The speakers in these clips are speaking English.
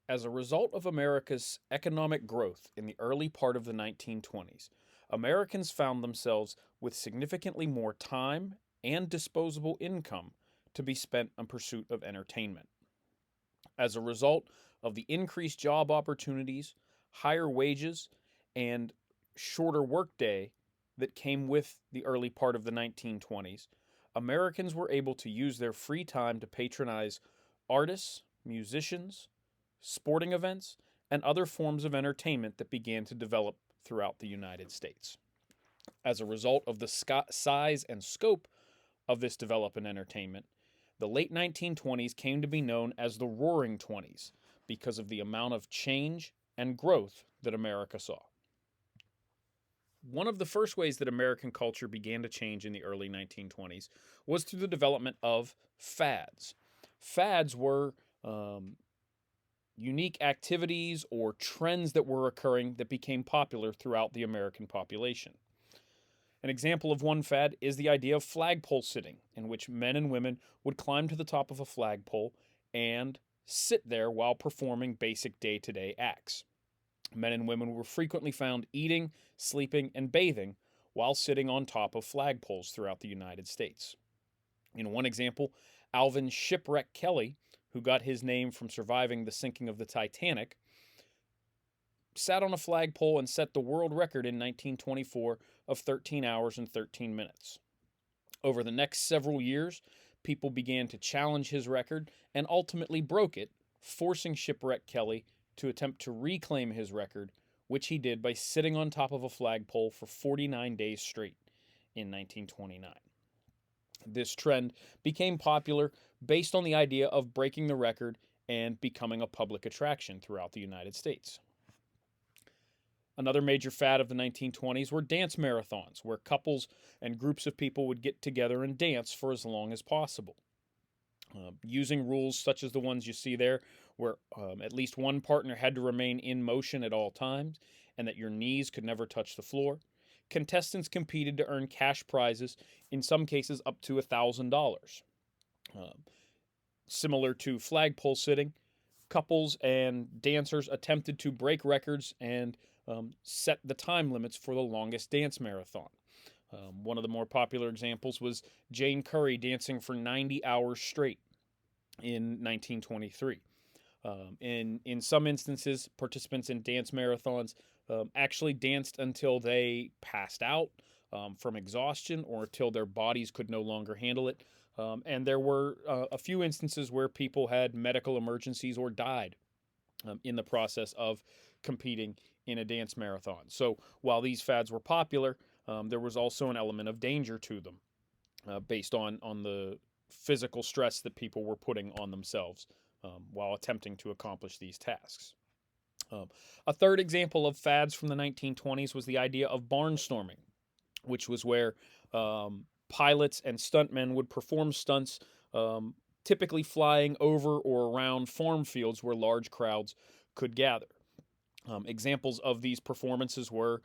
As a result of America's economic growth in the early part of the 1920s, Americans found themselves with significantly more time and disposable income to be spent in pursuit of entertainment. As a result of the increased job opportunities, higher wages, and shorter workday that came with the early part of the 1920s, Americans were able to use their free time to patronize artists, musicians, sporting events, and other forms of entertainment that began to develop throughout the United States. As a result of the size and scope of this development entertainment, the late 1920s came to be known as the Roaring Twenties because of the amount of change and growth that America saw. One of the first ways that American culture began to change in the early 1920s was through the development of fads. Fads were unique activities or trends that were occurring that became popular throughout the American population. An example of one fad is the idea of flagpole sitting, in which men and women would climb to the top of a flagpole and sit there while performing basic day to day acts. Men and women were frequently found eating, sleeping, and bathing while sitting on top of flagpoles throughout the United States. In one example, Alvin Shipwreck Kelly, who got his name from surviving the sinking of the Titanic, sat on a flagpole and set the world record in 1924 of 13 hours and 13 minutes. Over the next several years, people began to challenge his record and ultimately broke it, forcing Shipwreck Kelly to attempt to reclaim his record, which he did by sitting on top of a flagpole for 49 days straight in 1929. This trend became popular based on the idea of breaking the record and becoming a public attraction throughout the United States. Another major fad of the 1920s were dance marathons, where couples and groups of people would get together and dance for as long as possible. Using rules such as the ones you see there, where at least one partner had to remain in motion at all times and that your knees could never touch the floor, contestants competed to earn cash prizes, in some cases up to $1,000. Similar to flagpole sitting, couples and dancers attempted to break records and set the time limits for the longest dance marathon. One of the more popular examples was Jane Curry dancing for 90 hours straight in 1923. In some instances, participants in dance marathons actually danced until they passed out from exhaustion or until their bodies could no longer handle it. And there were a few instances where people had medical emergencies or died in the process of competing in a dance marathon. So while these fads were popular, there was also an element of danger to them based on the physical stress that people were putting on themselves while attempting to accomplish these tasks. A third example of fads from the 1920s was the idea of barnstorming, which was where pilots and stuntmen would perform stunts, typically flying over or around farm fields where large crowds could gather. Examples of these performances were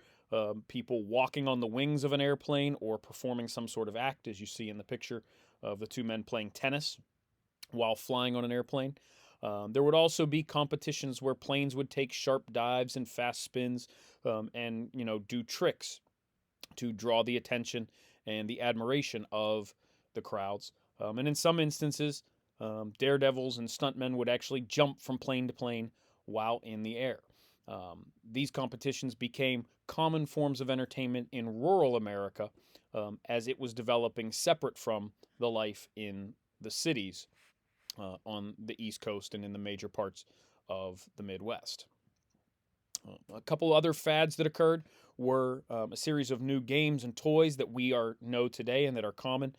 people walking on the wings of an airplane or performing some sort of act, as you see in the picture of the two men playing tennis while flying on an airplane. There would also be competitions where planes would take sharp dives and fast spins and do tricks to draw the attention and the admiration of the crowds. And in some instances, daredevils and stuntmen would actually jump from plane to plane while in the air. These competitions became common forms of entertainment in rural America as it was developing separate from the life in the cities on the East Coast and in the major parts of the Midwest. A couple other fads that occurred were a series of new games and toys that we know today and that are common,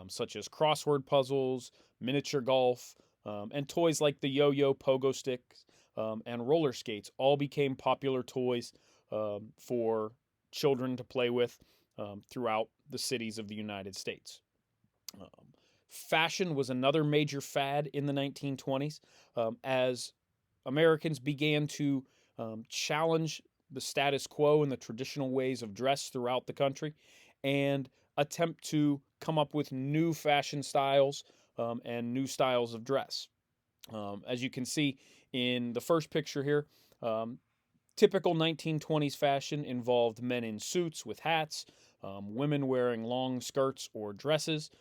such as crossword puzzles, miniature golf, and toys like the yo-yo, pogo sticks, and roller skates all became popular toys for children to play with throughout the cities of the United States. Fashion was another major fad in the 1920s as Americans began to challenge the status quo and the traditional ways of dress throughout the country and attempt to come up with new fashion styles and new styles of dress. As you can see in the first picture here, um, typical 1920s fashion involved men in suits with hats, women wearing long skirts or dresses,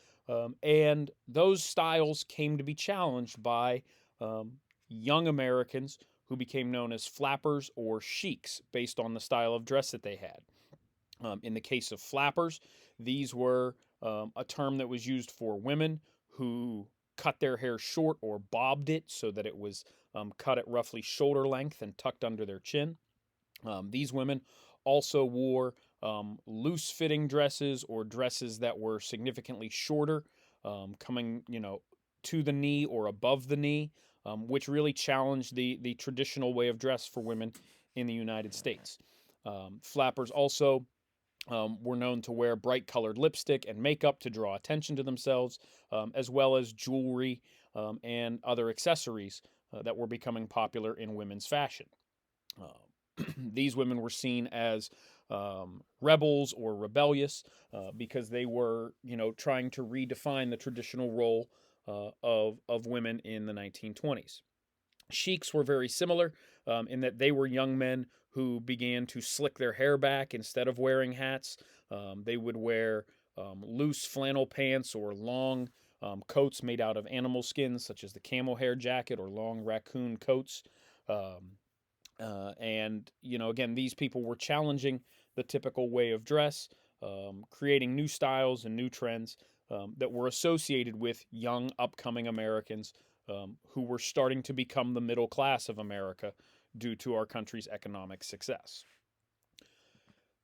and those styles came to be challenged by um, young Americans who became known as flappers or sheiks based on the style of dress that they had. In the case of flappers, these were a term that was used for women who cut their hair short or bobbed it so that it was cut at roughly shoulder length and tucked under their chin. These women also wore loose fitting dresses or dresses that were significantly shorter, coming, to the knee or above the knee, which really challenged the traditional way of dress for women in the United States. Flappers also were known to wear bright colored lipstick and makeup to draw attention to themselves, as well as jewelry and other accessories that were becoming popular in women's fashion. These women were seen as rebels or rebellious because they were, trying to redefine the traditional role of women in the 1920s. Sheiks were very similar in that they were young men who began to slick their hair back instead of wearing hats. They would wear loose flannel pants or long coats made out of animal skins, such as the camel hair jacket or long raccoon coats. Um, and, again, these people were challenging the typical way of dress, creating new styles and new trends that were associated with young, upcoming Americans who were starting to become the middle class of America due to our country's economic success.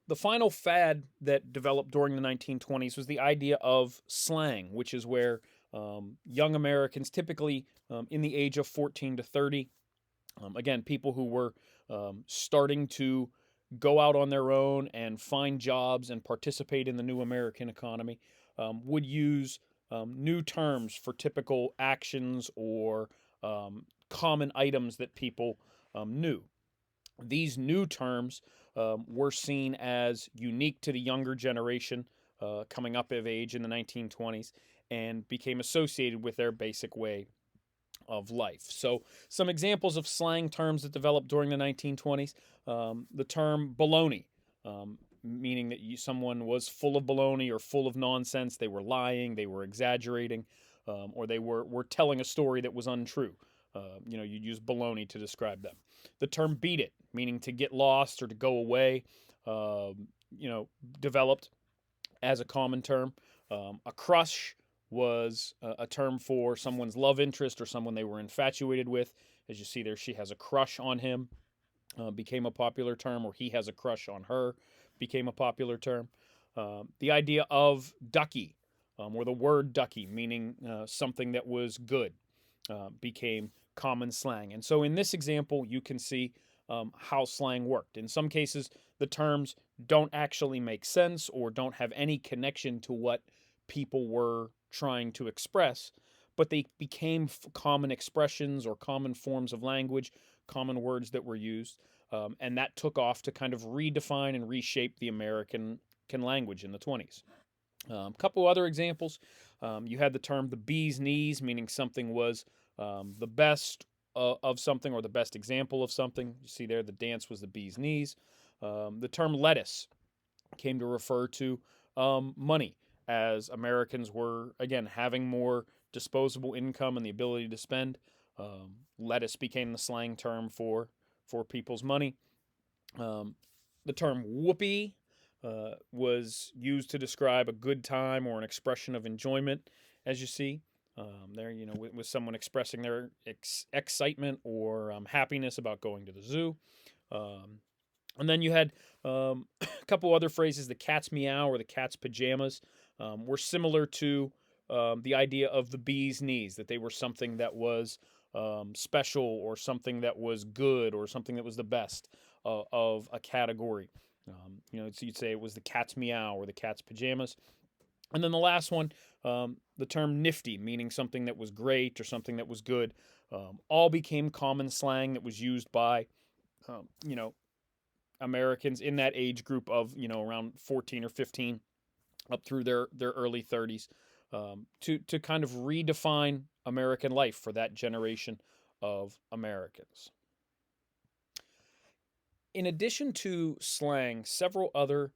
The final fad that developed during the 1920s was the idea of slang, which is where young Americans, typically in the age of 14 to 30, again, people who were starting to go out on their own and find jobs and participate in the new American economy, would use new terms for typical actions or common items that people knew. These new terms were seen as unique to the younger generation coming up of age in the 1920s and became associated with their basic way of life. So, some examples of slang terms that developed during the 1920s, the term baloney, meaning that someone was full of baloney or full of nonsense. They were lying, they were exaggerating, or they were telling a story that was untrue. You'd use baloney to describe them. The term beat it, meaning to get lost or to go away, developed as a common term. A crush was a term for someone's love interest or someone they were infatuated with. As you see there, she has a crush on him, became a popular term, or he has a crush on her, became a popular term. The idea of ducky, or the word ducky, meaning something that was good, became common slang. And so in this example, you can see how slang worked. In some cases, the terms don't actually make sense or don't have any connection to what people were trying to express, but they became common expressions or common forms of language, common words that were used, and that took off to kind of redefine and reshape the American language in the 20s. A couple other examples. You had the term the bee's knees, meaning something was the best of something or the best example of something. You see there, the dance was the bee's knees. The term lettuce came to refer to money, as Americans were, again, having more disposable income and the ability to spend. Lettuce became the slang term for people's money. The term whoopee was used to describe a good time or an expression of enjoyment, as you see. There, with someone expressing their excitement or happiness about going to the zoo. And then you had a couple other phrases. The cat's meow or the cat's pajamas were similar to the idea of the bee's knees, that they were something that was special or something that was good or something that was the best of a category. So you'd say it was the cat's meow or the cat's pajamas. And then the last one, the term nifty, meaning something that was great or something that was good, all became common slang that was used by, Americans in that age group of, around 14 or 15 up through their early 30s. to kind of redefine American life for that generation of Americans. In addition to slang, several other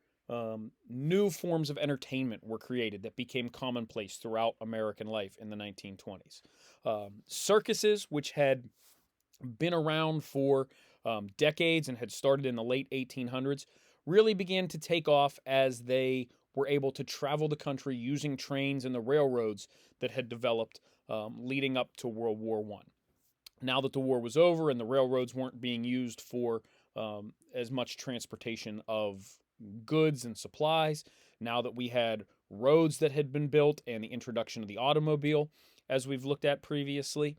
new forms of entertainment were created that became commonplace throughout American life in the 1920s. Circuses, which had been around for decades and had started in the late 1800s, really began to take off as they were able to travel the country using trains and the railroads that had developed leading up to World War I. Now that the war was over and the railroads weren't being used for as much transportation of goods and supplies, now that we had roads that had been built and the introduction of the automobile, as we've looked at previously,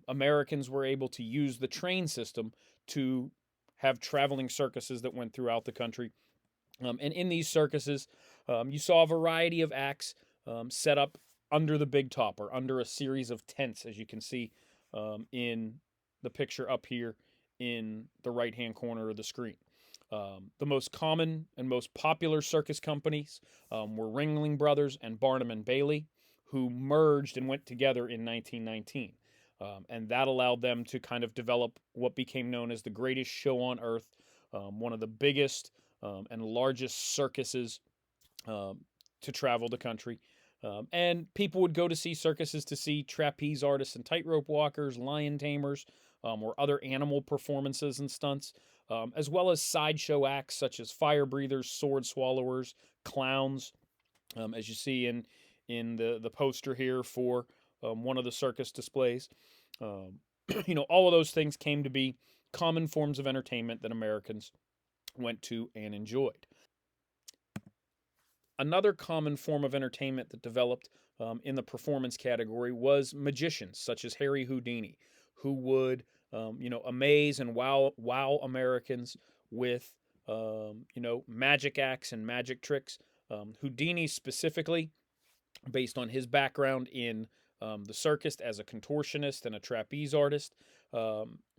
Americans were able to use the train system to have traveling circuses that went throughout the country. And in these circuses, you saw a variety of acts set up under the big top or under a series of tents, as you can see in the picture up here in the right-hand corner of the screen. The most common and most popular circus companies were Ringling Brothers and Barnum and Bailey, who merged and went together in 1919. And that allowed them to kind of develop what became known as the greatest show on earth, one of the biggest and largest circuses to travel the country. And people would go to see circuses to see trapeze artists and tightrope walkers, lion tamers, or other animal performances and stunts, as well as sideshow acts such as fire breathers, sword swallowers, clowns, as you see in the poster here for one of the circus displays. All of those things came to be common forms of entertainment that Americans went to and enjoyed. Another common form of entertainment that developed in the performance category was magicians, such as Harry Houdini, who would, amaze and wow Americans with, magic acts and magic tricks. Houdini specifically, based on his background in the circus as a contortionist and a trapeze artist,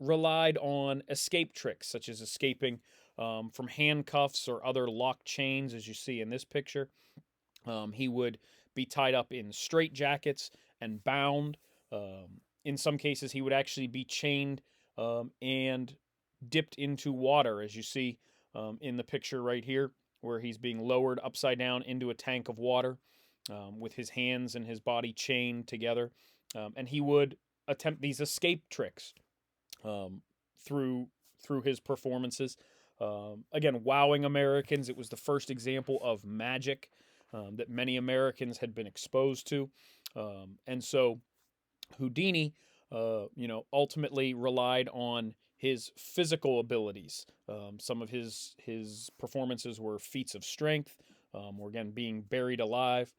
relied on escape tricks, such as escaping from handcuffs or other locked chains, as you see in this picture. He would be tied up in straitjackets and bound. In some cases, he would actually be chained and dipped into water, as you see in the picture right here, where he's being lowered upside down into a tank of water with his hands and his body chained together. And he would attempt these escape tricks through his performances. Again, wowing Americans. It was the first example of magic that many Americans had been exposed to. And so Houdini, ultimately relied on his physical abilities. Some of his performances were feats of strength, or again, being buried alive.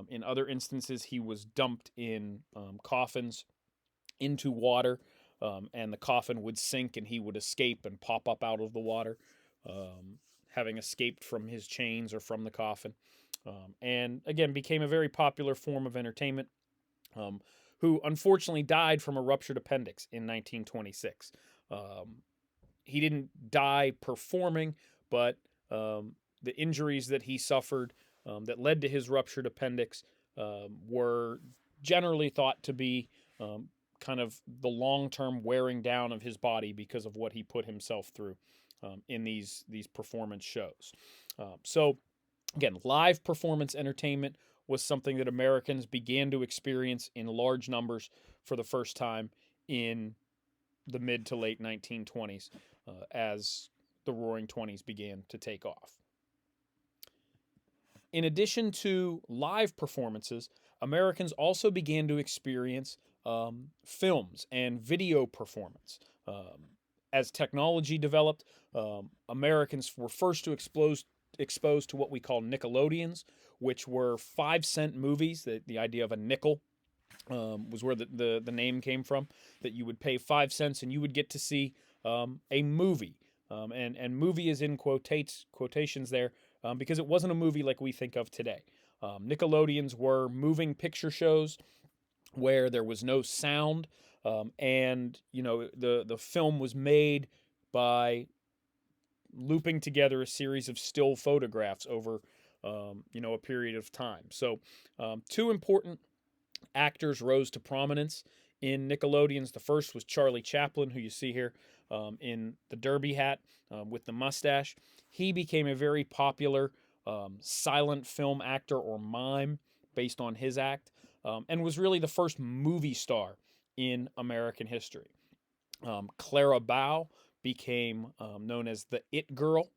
In other instances, he was dumped in coffins into water, and the coffin would sink and he would escape and pop up out of the water, having escaped from his chains or from the coffin. And again, became a very popular form of entertainment, who unfortunately died from a ruptured appendix in 1926. He didn't die performing, but the injuries that he suffered that led to his ruptured appendix were generally thought to be kind of the long-term wearing down of his body because of what he put himself through in these performance shows. So again, live performance entertainment was something that Americans began to experience in large numbers for the first time in the mid to late 1920s as the Roaring Twenties began to take off. In addition to live performances, Americans also began to experience films and video performance. As technology developed, Americans were first to exposed to what we call Nickelodeons, which were 5-cent movies. The idea of a nickel was where the name came from, that you would pay 5 cents and you would get to see a movie. And movie is in quotations there because it wasn't a movie like we think of today. Nickelodeons were moving picture shows where there was no sound, and the film was made by looping together a series of still photographs over a period of time. So, two important actors rose to prominence in Nickelodeon's. The first was Charlie Chaplin, who you see here in the derby hat with the mustache. He became a very popular silent film actor or mime based on his act, and was really the first movie star in American history. Clara Bow became known as the It Girl,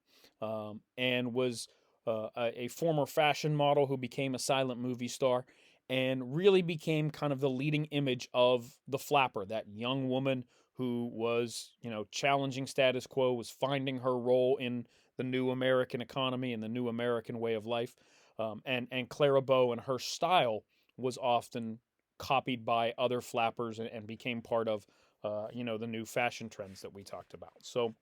and was a former fashion model who became a silent movie star and really became kind of the leading image of the flapper, that young woman who was, challenging status quo, was finding her role in the new American economy and the new American way of life. And Clara Bow and her style was often copied by other flappers and became part of the new fashion trends that we talked about. So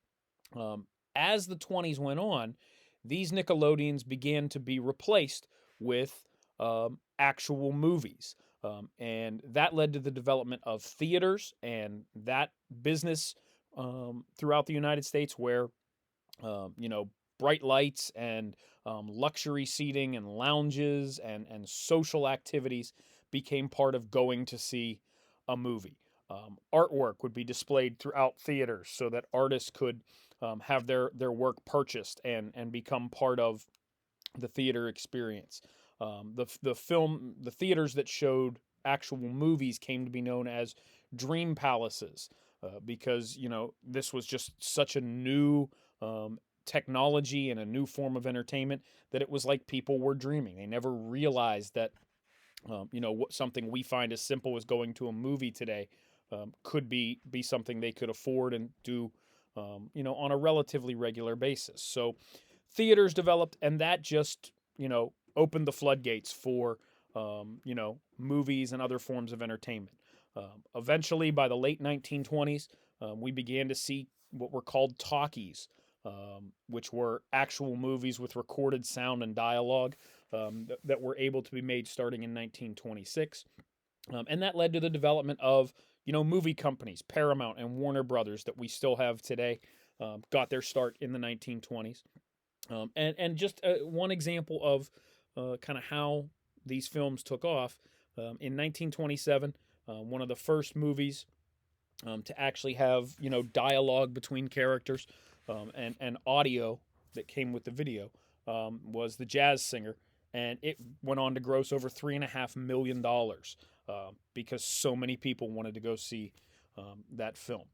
um, as the 20s went on, these Nickelodeons began to be replaced with actual movies. And that led to the development of theaters and that business throughout the United States, where bright lights and luxury seating and lounges and social activities became part of going to see a movie. Artwork would be displayed throughout theaters so that artists could have their work purchased and become part of the theater experience. The theaters that showed actual movies came to be known as dream palaces, because this was just such a new technology and a new form of entertainment that it was like people were dreaming. They never realized that what something we find as simple as going to a movie today could be something they could afford and do on a relatively regular basis. So theaters developed, and that just opened the floodgates for movies and other forms of entertainment. Eventually, by the late 1920s, we began to see what were called talkies, which were actual movies with recorded sound and dialogue that were able to be made starting in 1926. And that led to the development of movie companies. Paramount and Warner Brothers, that we still have today, got their start in the 1920s. And just one example of kind of how these films took off. In 1927, one of the first movies to actually have dialogue between characters and audio that came with the video was The Jazz Singer, and it went on to gross over $3.5 million because so many people wanted to go see that film.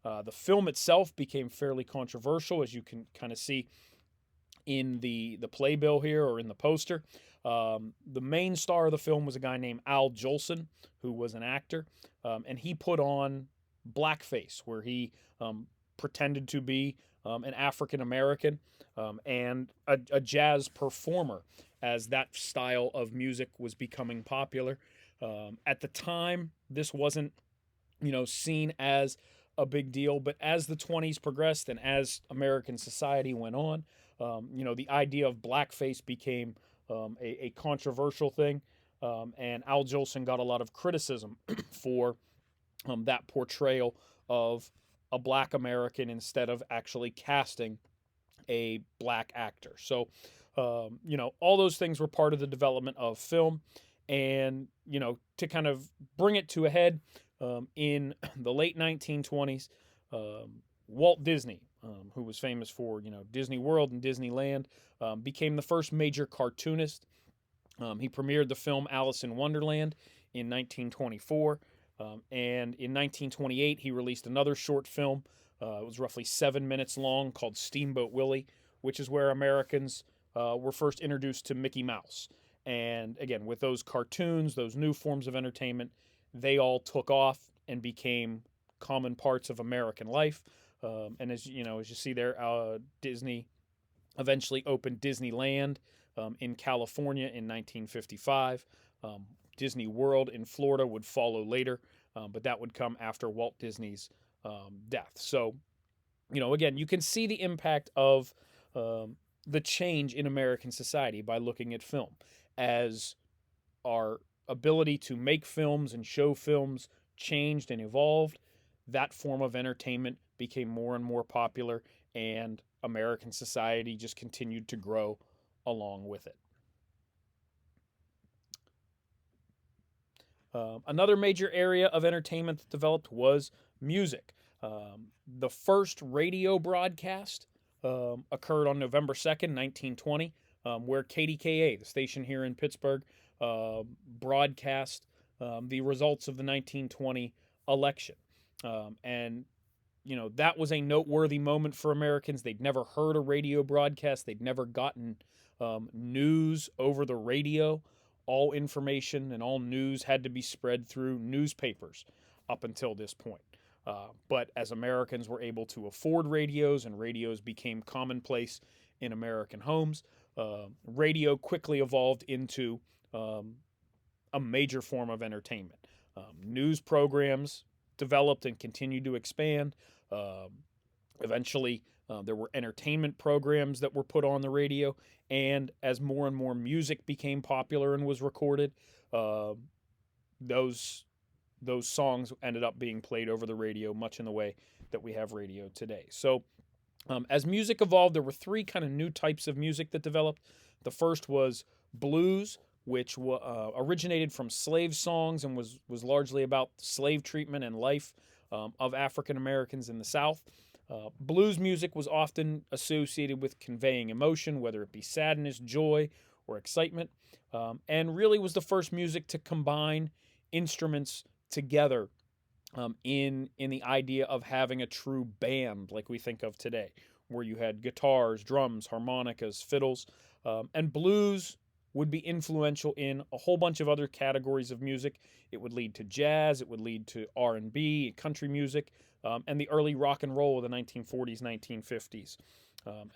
The film itself became fairly controversial, as you can kind of see in the playbill here, or in the poster. The main star of the film was a guy named Al Jolson, who was an actor, and he put on blackface, where he pretended to be an African American and a jazz performer, as that style of music was becoming popular. At the time, this wasn't seen as a big deal, but as the 20s progressed and as American society went on, the idea of blackface became a controversial thing, and Al Jolson got a lot of criticism for that portrayal of a black American instead of actually casting a black actor. So, all those things were part of the development of film. And, to kind of bring it to a head, in the late 1920s, Walt Disney, who was famous for, Disney World and Disneyland, became the first major cartoonist. He premiered the film Alice in Wonderland in 1924. And in 1928, he released another short film. It was roughly 7 minutes long, called Steamboat Willie, which is where Americans were first introduced to Mickey Mouse. And again, with those cartoons, those new forms of entertainment, they all took off and became common parts of American life. And as you see there, Disney eventually opened Disneyland in California in 1955. Disney World in Florida would follow later, but that would come after Walt Disney's death. So, again, you can see the impact of the change in American society by looking at film. As our ability to make films and show films changed and evolved, that form of entertainment became more and more popular, and American society just continued to grow along with it. Another major area of entertainment that developed was music. The first radio broadcast occurred on November 2nd, 1920, where KDKA, the station here in Pittsburgh, broadcast the results of the 1920 election. And that was a noteworthy moment for Americans. They'd never heard a radio broadcast. They'd never gotten news over the radio. All information and all news had to be spread through newspapers up until this point. But as Americans were able to afford radios and radios became commonplace in American homes, radio quickly evolved into a major form of entertainment. News programs developed and continued to expand. Eventually, there were entertainment programs that were put on the radio, and as more and more music became popular and was recorded, those songs ended up being played over the radio, much in the way that we have radio today. So, as music evolved, there were three kind of new types of music that developed. The first was blues, which originated from slave songs and was largely about slave treatment and life of African Americans in the South. Blues music was often associated with conveying emotion, whether it be sadness, joy, or excitement, and really was the first music to combine instruments together in the idea of having a true band like we think of today, where you had guitars, drums, harmonicas, fiddles, and blues would be influential in a whole bunch of other categories of music. It would lead to jazz, it would lead to R&B, country music, and the early rock and roll of the 1940s, 1950s.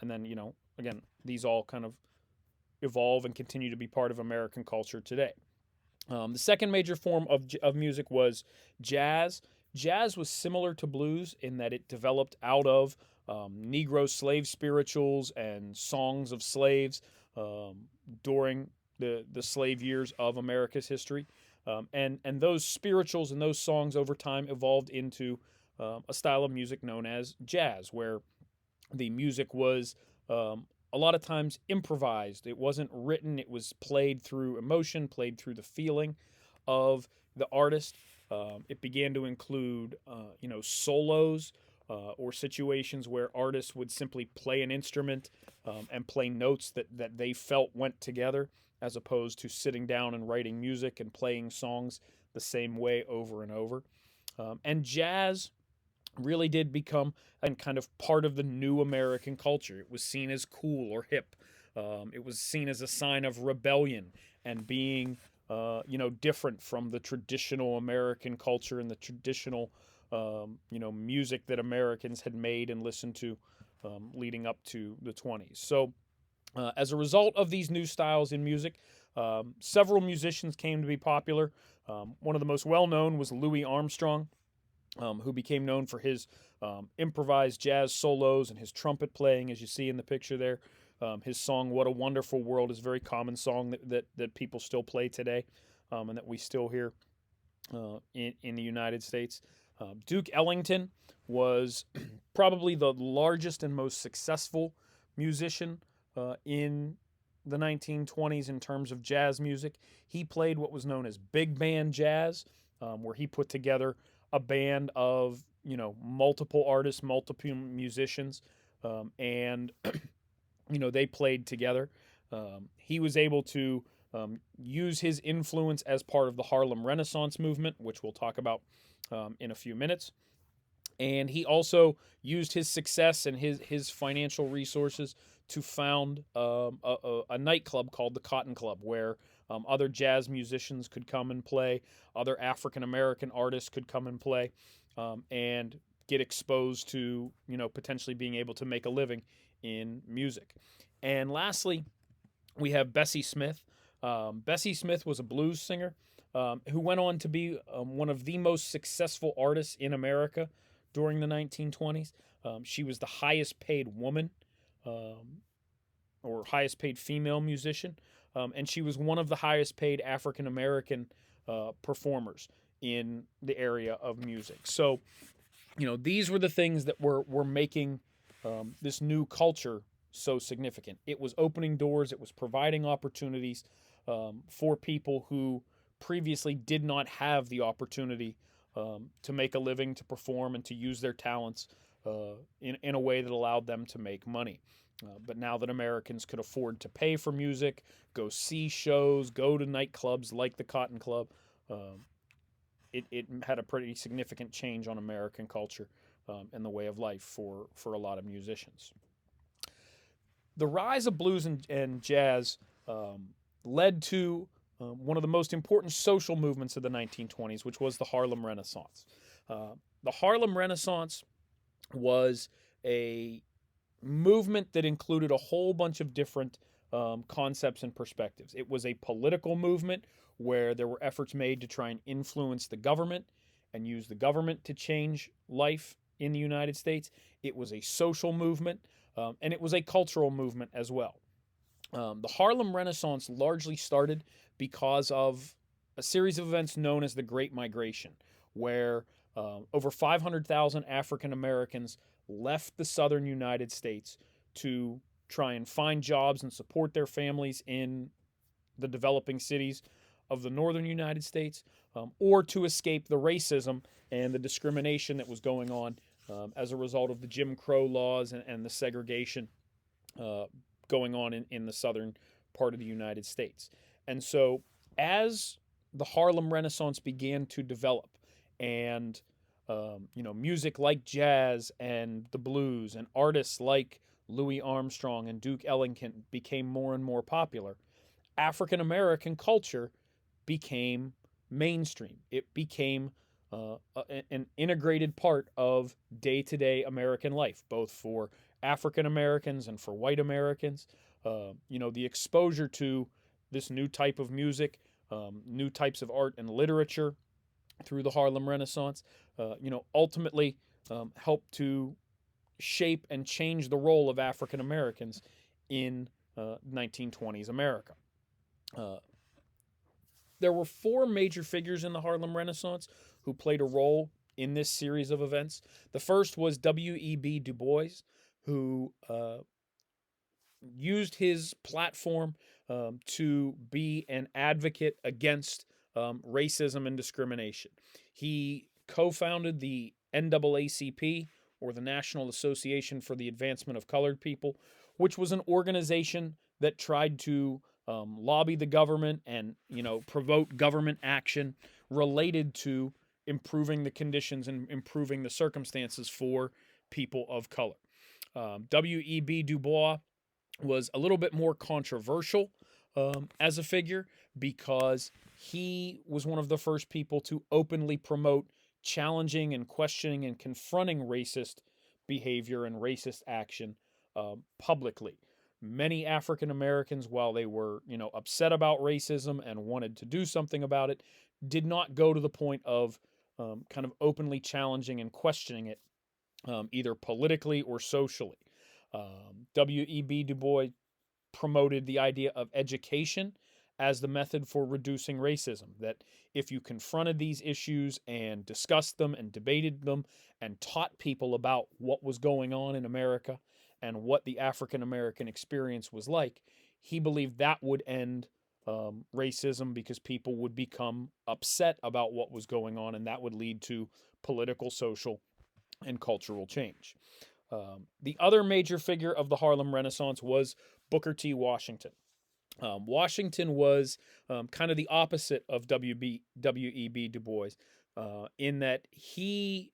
And then, again, these all kind of evolve and continue to be part of American culture today. The second major form of music was jazz. Jazz was similar to blues in that it developed out of Negro slave spirituals and songs of slaves during the slave years of America's history. And those spirituals and those songs over time evolved into a style of music known as jazz, where the music was a lot of times improvised. It wasn't written. It was played through emotion, played through the feeling of the artist. It began to include, solos or situations where artists would simply play an instrument and play notes that they felt went together, as opposed to sitting down and writing music and playing songs the same way over and over. And jazz really did become kind of part of the new American culture. It was seen as cool or hip. It was seen as a sign of rebellion and being, different from the traditional American culture and the traditional, music that Americans had made and listened to leading up to the 20s. So, as a result of these new styles in music, several musicians came to be popular. One of the most well-known was Louis Armstrong, who became known for his improvised jazz solos and his trumpet playing, as you see in the picture there. His song "What a Wonderful World" is a very common song that people still play today, and that we still hear in the United States. Duke Ellington was probably the largest and most successful musician in the 1920s in terms of jazz music. He played what was known as big band jazz, where he put together a band of multiple artists, multiple musicians, and they played together. He was able to use his influence as part of the Harlem Renaissance movement, which we'll talk about in a few minutes. And he also used his success and his financial resources to found a nightclub called the Cotton Club, where other jazz musicians could come and play, other African American artists could come and play, and get exposed to potentially being able to make a living in music. And lastly, we have Bessie Smith. Bessie Smith was a blues singer who went on to be one of the most successful artists in America during the 1920s. She was the highest paid woman or highest paid female musician, and she was one of the highest paid African American performers in the area of music. So, these were the things that were making this new culture so significant. It was opening doors. It was providing opportunities for people who previously did not have the opportunity to make a living, to perform, and to use their talents in a way that allowed them to make money. But now that Americans could afford to pay for music, go see shows, go to nightclubs like the Cotton Club, um, it had a pretty significant change on American culture and the way of life for a lot of musicians. The rise of blues and jazz led to one of the most important social movements of the 1920s, which was the Harlem Renaissance. The Harlem Renaissance was a movement that included a whole bunch of different concepts and perspectives. It was a political movement where there were efforts made to try and influence the government and use the government to change life in the United States. It was a social movement, and it was a cultural movement as well. The Harlem Renaissance largely started because of a series of events known as the Great Migration, where over 500,000 African Americans left the southern United States to try and find jobs and support their families in the developing cities of the northern United States, or to escape the racism and the discrimination that was going on as a result of the Jim Crow laws and the segregation going on in the southern part of the United States. And so, as the Harlem Renaissance began to develop, and music like jazz and the blues, and artists like Louis Armstrong and Duke Ellington became more and more popular, African American culture became mainstream. It became an integrated part of day-to-day American life, both for African Americans and for white Americans. The exposure to this new type of music, new types of art and literature through the Harlem Renaissance, ultimately helped to shape and change the role of African Americans in 1920s America. There were four major figures in the Harlem Renaissance who played a role in this series of events. The first was W.E.B. Du Bois, who used his platform to be an advocate against racism and discrimination. He co-founded the NAACP, or the National Association for the Advancement of Colored People, which was an organization that tried to lobby the government and promote government action related to improving the conditions and improving the circumstances for people of color. W.E.B. Du Bois was a little bit more controversial as a figure because he was one of the first people to openly promote challenging and questioning and confronting racist behavior and racist action publicly. Many African Americans, while they were, upset about racism and wanted to do something about it, did not go to the point of kind of openly challenging and questioning it, either politically or socially. W.E.B. Du Bois promoted the idea of education as the method for reducing racism, that if you confronted these issues and discussed them and debated them and taught people about what was going on in America and what the African American experience was like, he believed that would end racism, because people would become upset about what was going on, and that would lead to political, social, and cultural change. The other major figure of the Harlem Renaissance was Booker T. Washington. Washington was kind of the opposite of W.E.B. Du Bois in that he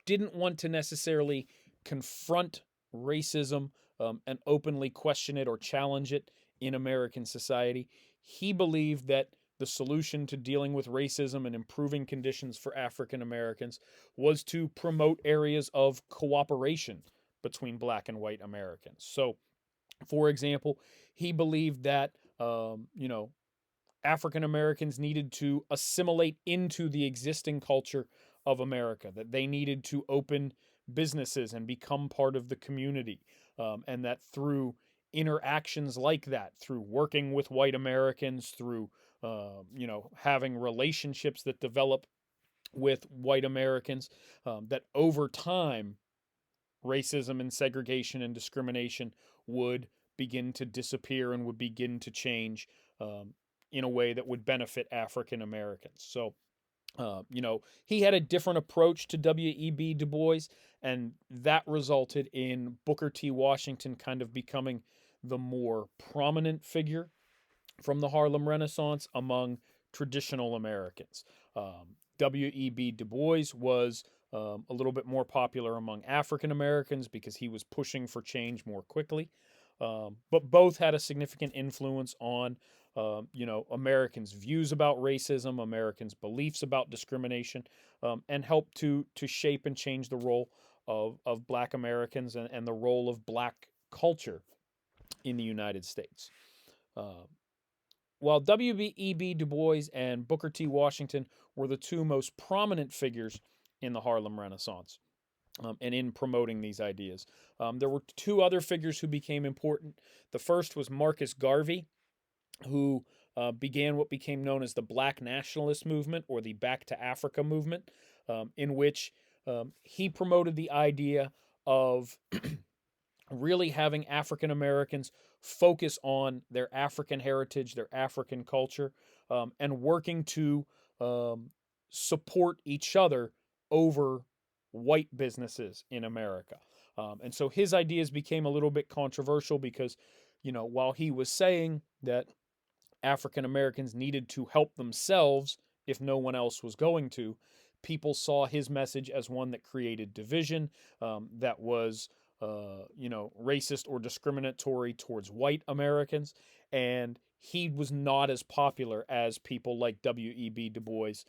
didn't want to necessarily confront racism and openly question it or challenge it in American society. He believed that the solution to dealing with racism and improving conditions for African Americans was to promote areas of cooperation between black and white Americans. So, for example, he believed that, African Americans needed to assimilate into the existing culture of America, that they needed to open businesses and become part of the community, and that through interactions like that, through working with white Americans, through having relationships that develop with white Americans, that over time, racism and segregation and discrimination would begin to disappear and would begin to change in a way that would benefit African Americans. So, he had a different approach to W.E.B. Du Bois, and that resulted in Booker T. Washington kind of becoming the more prominent figure from the Harlem Renaissance among traditional Americans. W.E.B. Du Bois was a little bit more popular among African Americans because he was pushing for change more quickly. But both had a significant influence on, Americans' views about racism, Americans' beliefs about discrimination, and helped to shape and change the role of Black Americans and the role of Black culture in the United States. Uh, while W.E.B. Du Bois and Booker T. Washington were the two most prominent figures in the Harlem Renaissance, and in promoting these ideas. There were two other figures who became important. The first was Marcus Garvey, who began what became known as the Black Nationalist Movement or the Back to Africa movement, in which he promoted the idea of really having African Americans focus on their African heritage, their African culture, and working to support each other over white businesses in America. And so his ideas became a little bit controversial because, while he was saying that African Americans needed to help themselves if no one else was going to, people saw his message as one that created division, that was, racist or discriminatory towards white Americans. And he was not as popular as people like W.E.B. Du Bois,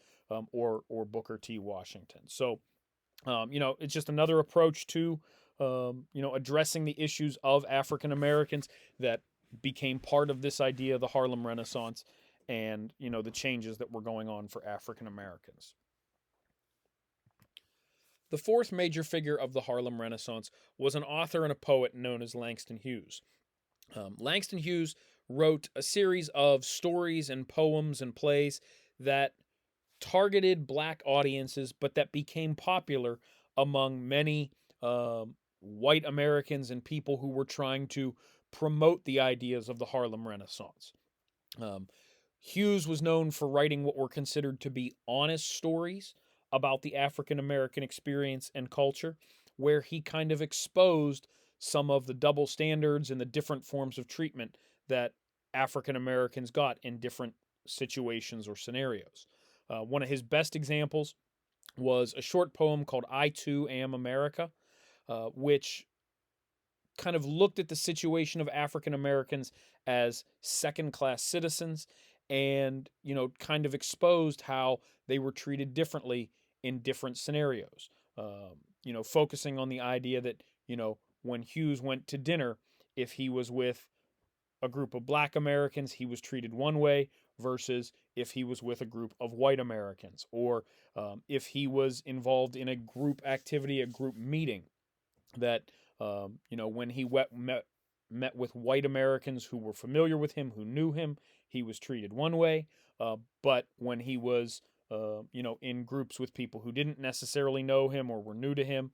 or Booker T. Washington. So, it's just another approach to, addressing the issues of African Americans that became part of this idea of the Harlem Renaissance and, the changes that were going on for African Americans. The fourth major figure of the Harlem Renaissance was an author and a poet known as Langston Hughes. Langston Hughes wrote a series of stories and poems and plays that targeted Black audiences, but that became popular among many white Americans and people who were trying to promote the ideas of the Harlem Renaissance. Um, Hughes was known for writing what were considered to be honest stories about the African American experience and culture, where he kind of exposed some of the double standards and the different forms of treatment that African Americans got in different situations or scenarios. One of his best examples was a short poem called I Too Am America, which kind of looked at the situation of African Americans as second class citizens and, kind of exposed how they were treated differently in different scenarios. Focusing on the idea that, when Hughes went to dinner, if he was with a group of Black Americans, he was treated one way versus if he was with a group of white Americans, or if he was involved in a group activity, a group meeting, that when he met with white Americans who were familiar with him, who knew him, he was treated one way. But when he was, in groups with people who didn't necessarily know him or were new to him,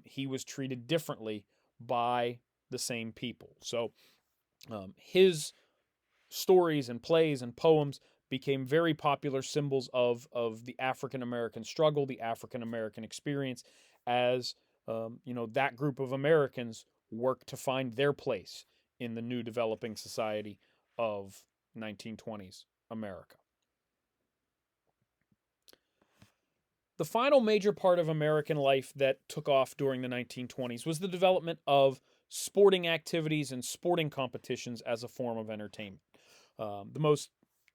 he was treated differently by the same people. So his stories and plays and poems became very popular symbols of the African American struggle, the African American experience, as that group of Americans worked to find their place in the new developing society of 1920s America. The final major part of American life that took off during the 1920s was the development of sporting activities and sporting competitions as a form of entertainment. The most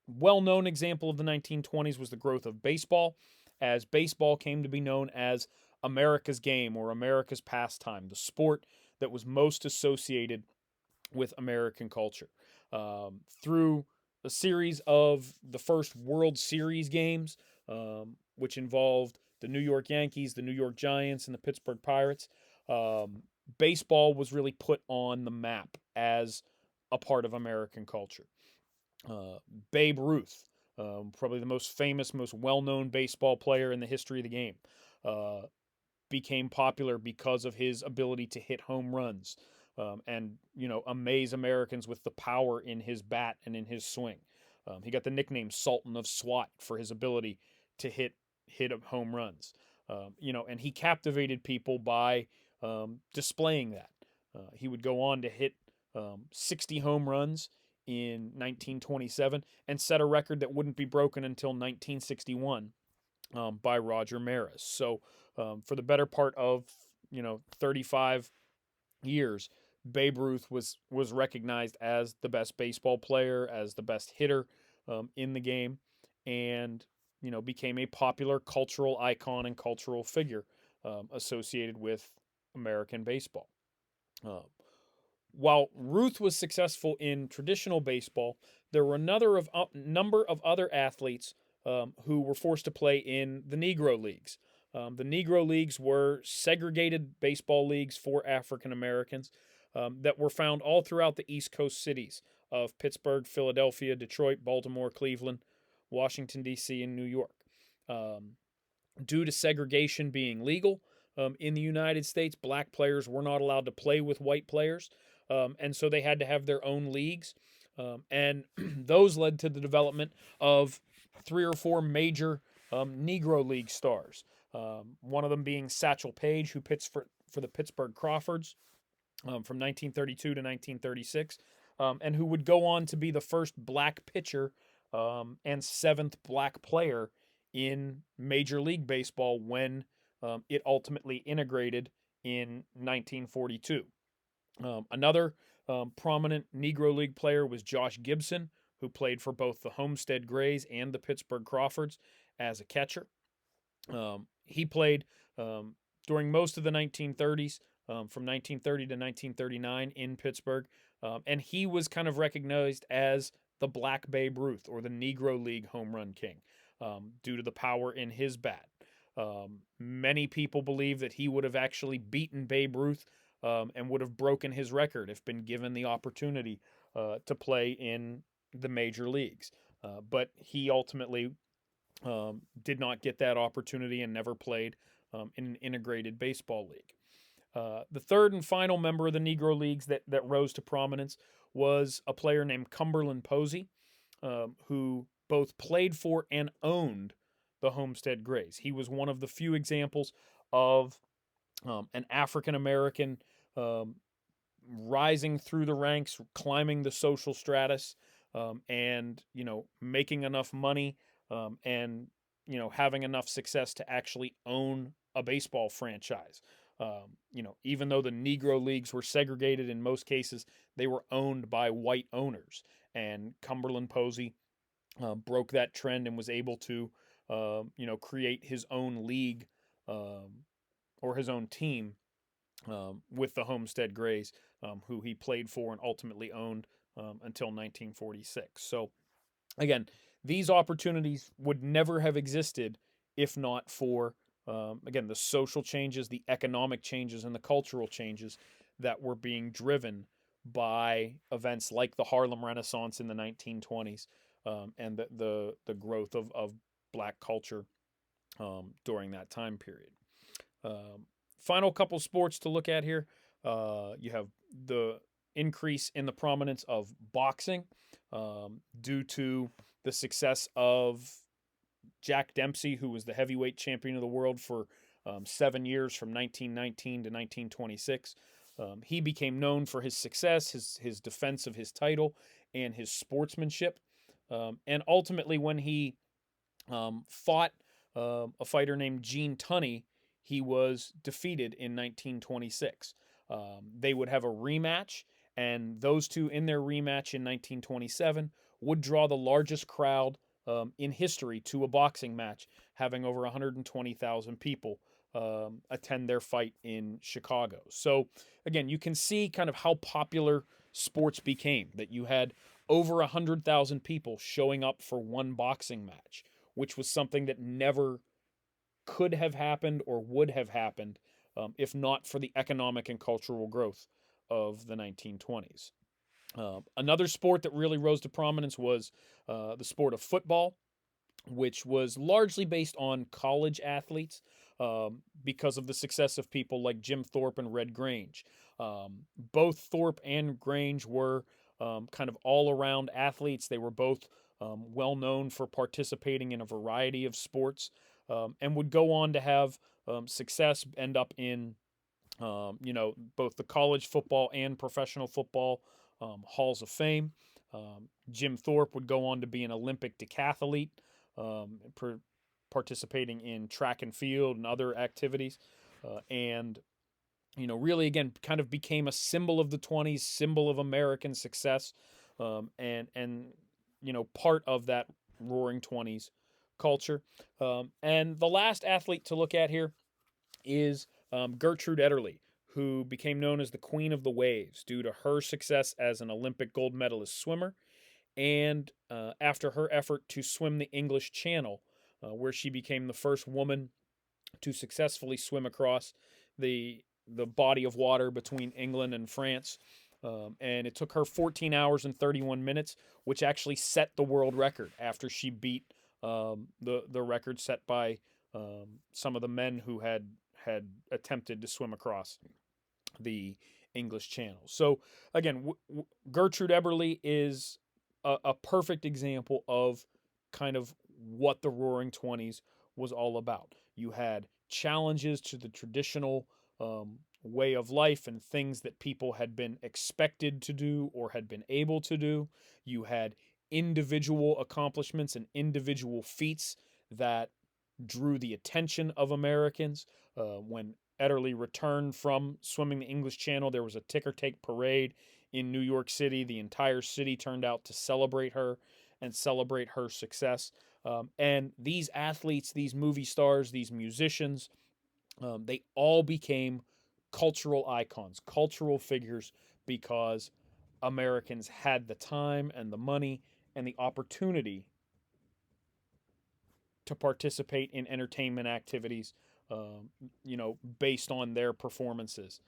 well-known example of the 1920s was the growth of baseball, as baseball came to be known as America's game or America's pastime, the sport that was most associated with American culture. Through a series of the first World Series games, which involved the New York Yankees, the New York Giants, and the Pittsburgh Pirates, baseball was really put on the map as a part of American culture. Babe Ruth, probably the most famous, most well-known baseball player in the history of the game, became popular because of his ability to hit home runs, and amaze Americans with the power in his bat and in his swing. He got the nickname Sultan of SWAT for his ability to hit home runs. And he captivated people by displaying that. He would go on to hit 60 home runs in 1927 and set a record that wouldn't be broken until 1961 by Roger Maris. So for the better part of 35 years, Babe Ruth was recognized as the best baseball player, as the best hitter in the game, and became a popular cultural icon and cultural figure associated with American baseball. Uh, while Ruth was successful in traditional baseball, there were another number of other athletes who were forced to play in the Negro Leagues. The Negro Leagues were segregated baseball leagues for African Americans that were found all throughout the East Coast cities of Pittsburgh, Philadelphia, Detroit, Baltimore, Cleveland, Washington, D.C., and New York. Due to segregation being legal in the United States, black players were not allowed to play with white players, and so they had to have their own leagues. And those led to the development of 3 or 4 major Negro League stars. One of them being Satchel Paige, who pitched for the Pittsburgh Crawfords from 1932 to 1936, and who would go on to be the first black pitcher and 7th black player in Major League Baseball when it ultimately integrated in 1942. Another prominent Negro League player was Josh Gibson, who played for both the Homestead Grays and the Pittsburgh Crawfords as a catcher. He played during most of the 1930s, from 1930 to 1939 in Pittsburgh, and he was kind of recognized as the Black Babe Ruth, or the Negro League home run king, due to the power in his bat. Many people believe that he would have actually beaten Babe Ruth and would have broken his record if been given the opportunity to play in the major leagues. But he ultimately did not get that opportunity and never played in an integrated baseball league. The third and final member of the Negro Leagues that rose to prominence was a player named Cumberland Posey, who both played for and owned the Homestead Grays. He was one of the few examples of an African American rising through the ranks, climbing the social stratus, and making enough money and having enough success to actually own a baseball franchise. Even though the Negro Leagues were segregated in most cases, they were owned by white owners. And Cumberland Posey broke that trend and was able to, create his own league or his own team with the Homestead Grays, who he played for and ultimately owned until 1946. So, again, these opportunities would never have existed if not for, again, the social changes, the economic changes, and the cultural changes that were being driven by events like the Harlem Renaissance in the 1920s and the growth of black culture during that time period. Final couple sports to look at here. You have the increase in the prominence of boxing due to the success of Jack Dempsey, who was the heavyweight champion of the world for 7 years from 1919 to 1926. He became known for his success, his defense of his title, and his sportsmanship. And ultimately, when he fought a fighter named Gene Tunney, he was defeated in 1926. They would have a rematch, and those two in their rematch in 1927 would draw the largest crowd in history to a boxing match, having over 120,000 people attend their fight in Chicago. So, again, you can see kind of how popular sports became, that you had over 100,000 people showing up for one boxing match, which was something that never could have happened or would have happened if not for the economic and cultural growth of the 1920s. Another sport that really rose to prominence was the sport of football, which was largely based on college athletes because of the success of people like Jim Thorpe and Red Grange. Both Thorpe and Grange were kind of all-around athletes. They were both well known for participating in a variety of sports, and would go on to have success, end up in both the college football and professional football halls of fame. Jim Thorpe would go on to be an Olympic decathlete, participating in track and field and other activities, and really again kind of became a symbol of the 20s, symbol of American success, and part of that Roaring 20s culture. And the last athlete to look at here is Gertrude Ederle, who became known as the Queen of the Waves due to her success as an Olympic gold medalist swimmer, and after her effort to swim the English Channel, where she became the first woman to successfully swim across the body of water between England and France. And it took her 14 hours and 31 minutes, which actually set the world record after she beat the record set by some of the men who had attempted to swim across the English Channel. So again, Gertrude Eberle is a perfect example of kind of what the Roaring Twenties was all about. You had challenges to the traditional way of life and things that people had been expected to do or had been able to do. You had individual accomplishments and individual feats that drew the attention of Americans. When Ederle returned from swimming the English Channel, there was a ticker tape parade in New York City. The entire city turned out to celebrate her and celebrate her success. And these athletes, these movie stars, these musicians, they all became cultural icons, cultural figures, because Americans had the time and the money and the opportunity to participate in entertainment activities, based on their performances.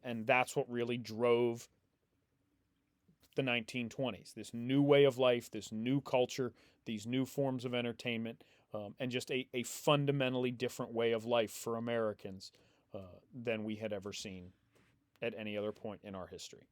And that's what really drove the 1920s, this new way of life, this new culture, these new forms of entertainment, and just a fundamentally different way of life for Americans than we had ever seen at any other point in our history.